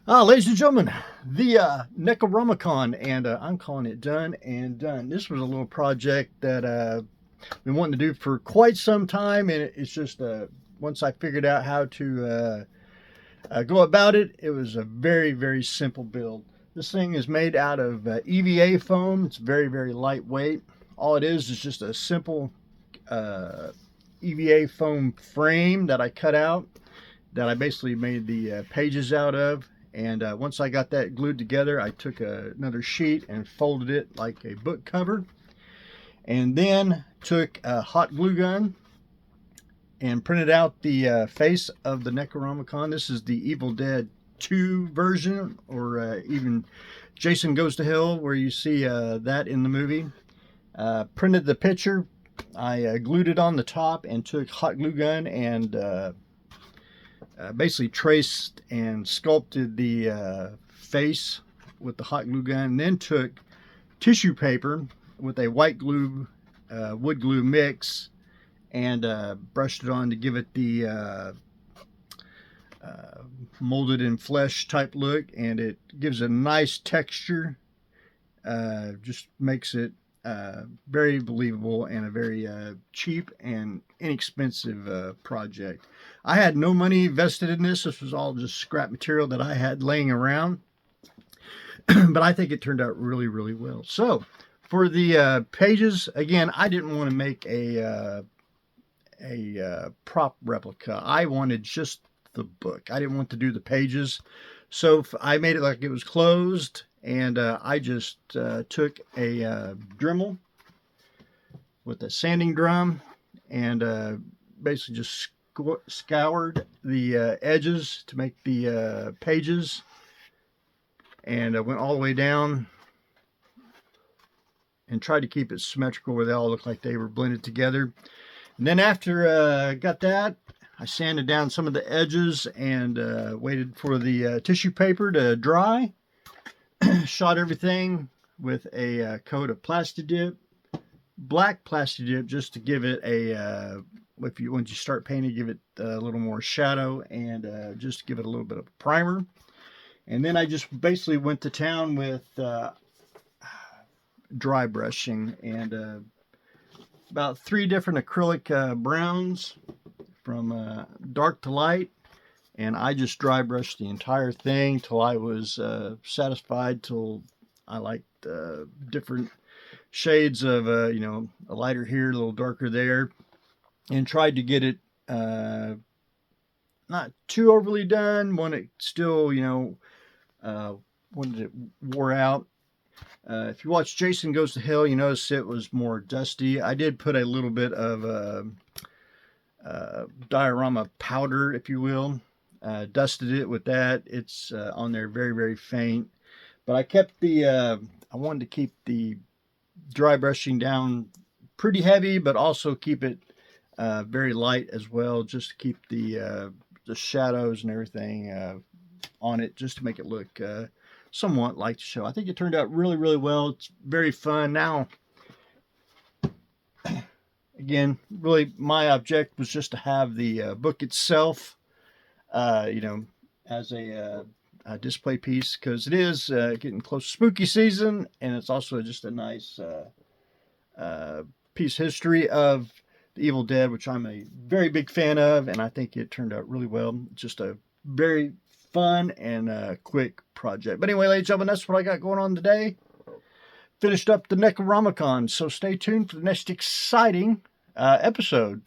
Ladies and gentlemen, the Necronomicon, and I'm calling it done and done. This was a little project that I've been wanting to do for quite some time, and it's just once I figured out how to go about it, it was a very, very simple build. This thing is made out of EVA foam. It's very, very lightweight. All it is just a simple EVA foam frame that I cut out, that I basically made the pages out of. And once I got that glued together, I took another sheet and folded it like a book cover. And then took a hot glue gun and printed out the face of the Necronomicon. This is the Evil Dead 2 version, or even Jason Goes to Hell, where you see that in the movie. Printed the picture. I glued it on the top and took hot glue gun and basically traced and sculpted the face with the hot glue gun, and then took tissue paper with a white glue wood glue mix and brushed it on to give it the molded in flesh type look, and it gives a nice texture. Just makes it very believable, and a very cheap and inexpensive project. I had no money vested in this. This was all just scrap material that I had laying around. But I think it turned out really, really well. So for the pages, again, I didn't want to make a prop replica. I wanted just the book. I didn't want to do the pages. So I made it like it was closed, and I just took a Dremel with a sanding drum and basically just scoured the edges to make the pages, and I went all the way down and tried to keep it symmetrical where they all looked like they were blended together. And then after got that, I sanded down some of the edges and waited for the tissue paper to dry. Shot everything with a coat of Plastidip, black Plastidip, just to give it a once you start painting, give it a little more shadow, and just to give it a little bit of a primer. And then I just basically went to town with dry brushing, and about 3 different acrylic browns from dark to light, and I just dry brushed the entire thing till I was satisfied, till I liked different shades of a lighter here, a little darker there, and tried to get it not too overly done when it still when it wore out. If you watch Jason Goes to Hell, you notice it was more dusty. I did put a little bit of diorama powder, if you will. Dusted it with that. It's on there very, very faint. But I kept I wanted to keep the dry brushing down pretty heavy, but also keep it very light as well, just to keep the shadows and everything on it, just to make it look somewhat like the show. I think it turned out really, really well. It's very fun. Now, again, really my object was just to have the book itself, as a display piece, because it is getting close to spooky season, and it's also just a nice piece of history of the Evil Dead, which I'm a very big fan of, and I think it turned out really well. Just a very fun and quick project. But anyway, ladies and gentlemen, that's what I got going on today. Finished up the Necronomicon, so stay tuned for the next exciting episode.